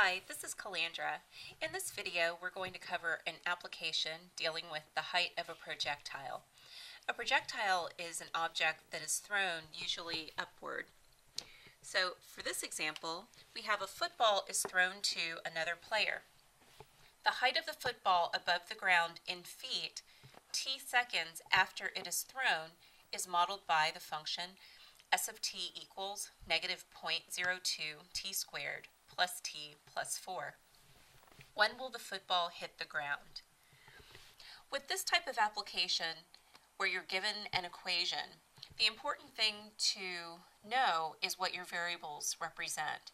Hi, this is Calandra. In this video, we're going to cover an application dealing with the height of a projectile. A projectile is an object that is thrown, usually upward. So for this example, we have a football is thrown to another player. The height of the football above the ground in feet, t seconds after it is thrown, is modeled by the function s of t equals negative 0.02 t squared plus t plus 4. When will the football hit the ground? With this type of application, where you're given an equation, the important thing to know is what your variables represent.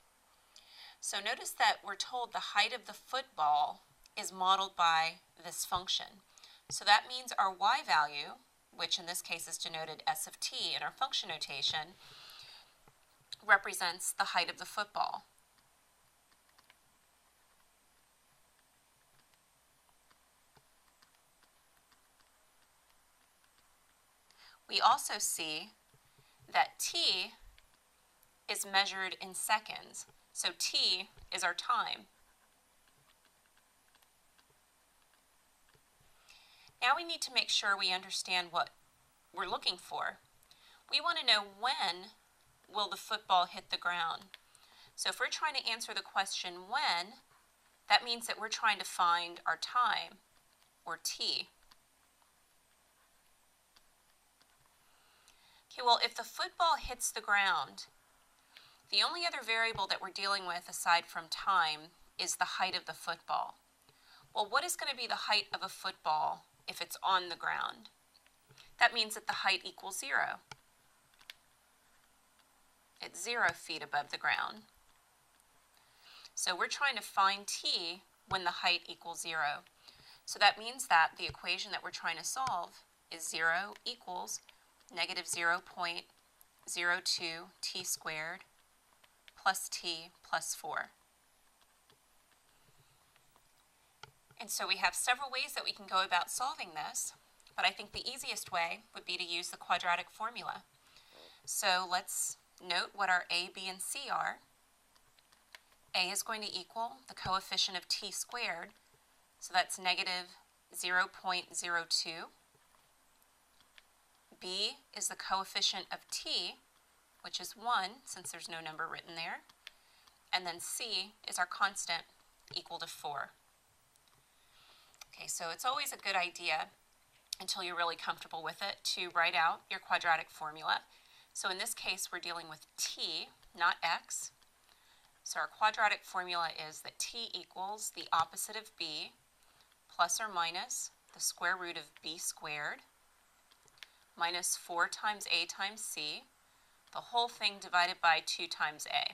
So notice that we're told the height of the football is modeled by this function. So that means our y value, which in this case is denoted s of t in our function notation, represents the height of the football. We also see that t is measured in seconds, so t is our time. Now we need to make sure we understand what we're looking for. We want to know when will the football hit the ground. So if we're trying to answer the question when, that means that we're trying to find our time, or t. Okay, well, if the football hits the ground, the only other variable that we're dealing with aside from time is the height of the football. Well, what is going to be the height of a football if it's on the ground? That means that the height equals 0. It's 0 feet above the ground. So we're trying to find t when the height equals 0. So that means that the equation that we're trying to solve is 0 equals negative 0.02 t squared plus t plus 4. And so we have several ways that we can go about solving this, but I think the easiest way would be to use the quadratic formula. So let's note what our a, b, and c are. A is going to equal the coefficient of t squared, so that's negative 0.02. B is the coefficient of t, which is 1, since there's no number written there. And then c is our constant, equal to 4. Okay, so it's always a good idea, until you're really comfortable with it, to write out your quadratic formula. So in this case, we're dealing with t, not x. So our quadratic formula is that t equals the opposite of b plus or minus the square root of b squared minus 4 times a times c, the whole thing divided by 2 times a.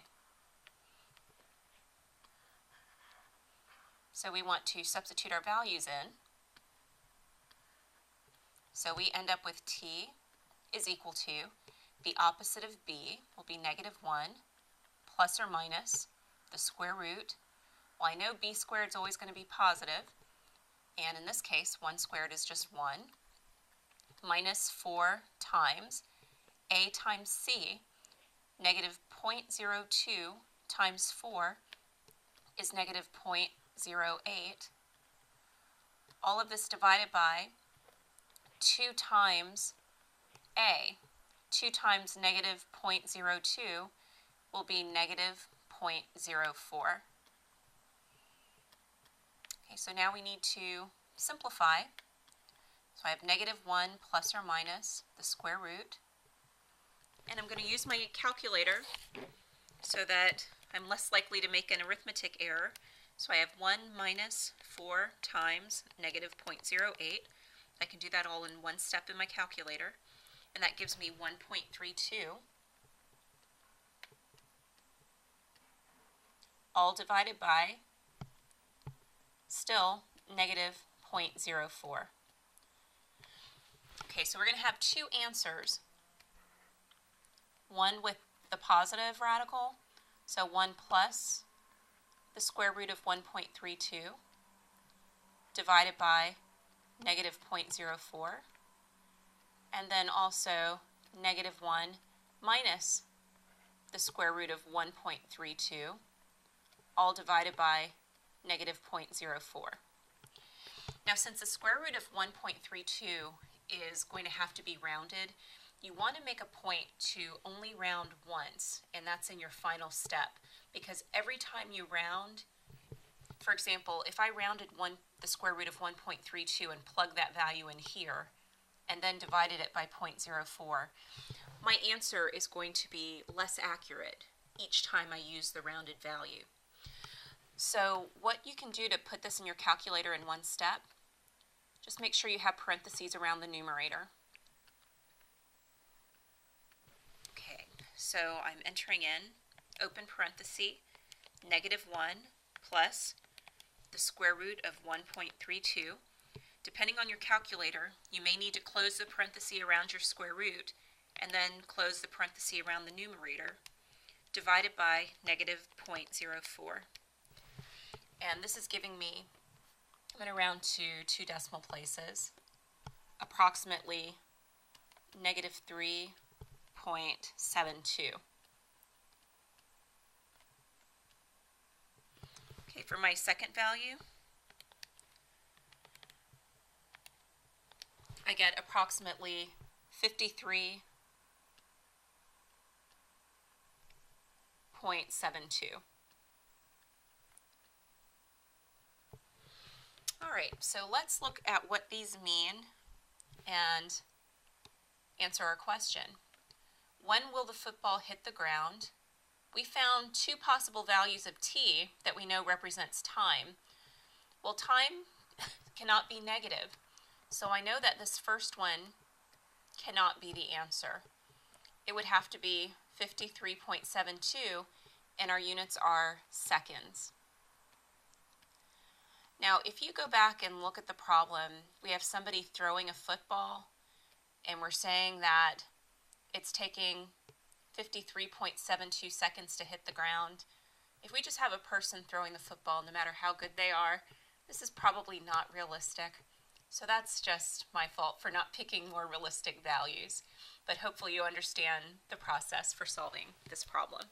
So we want to substitute our values in. So we end up with t is equal to the opposite of b will be negative 1 plus or minus the square root. Well, I know b squared is always going to be positive, and in this case 1 squared is just 1, minus 4 times a times c. Negative 0.02 times 4 is negative 0.08. All of this divided by 2 times a. 2 times negative 0.02 will be negative 0.04. Okay, so now we need to simplify. So I have negative 1 plus or minus the square root. And I'm going to use my calculator so that I'm less likely to make an arithmetic error. So I have 1 minus 4 times negative 0.08. I can do that all in one step in my calculator. And that gives me 1.32. All divided by, still, negative 0.04. Okay, so we're going to have two answers. One with the positive radical, so 1 plus the square root of 1.32 divided by negative 0.04, and then also negative 1 minus the square root of 1.32 all divided by negative 0.04. Now, since the square root of 1.32 is going to have to be rounded, you want to make a point to only round once, and that's in your final step, because every time you round, for example, if I rounded the square root of 1.32 and plugged that value in here, and then divided it by 0.04, my answer is going to be less accurate each time I use the rounded value. So what you can do to put this in your calculator in one step, just make sure you have parentheses around the numerator. Okay, so I'm entering in, open parenthesis, negative 1 plus the square root of 1.32. Depending on your calculator, you may need to close the parenthesis around your square root and then close the parenthesis around the numerator, divided by negative 0.04. And this is giving me, I'm going to round to 2 decimal places, approximately negative 3.72. Okay, for my second value, I get approximately 53.72. All right, so let's look at what these mean and answer our question. When will the football hit the ground? We found two possible values of t that we know represents time. Well, time cannot be negative, so I know that this first one cannot be the answer. It would have to be 53.72, and our units are seconds. Now, if you go back and look at the problem, we have somebody throwing a football, and we're saying that it's taking 53.72 seconds to hit the ground. If we just have a person throwing the football, no matter how good they are, this is probably not realistic. So that's just my fault for not picking more realistic values. But hopefully you understand the process for solving this problem.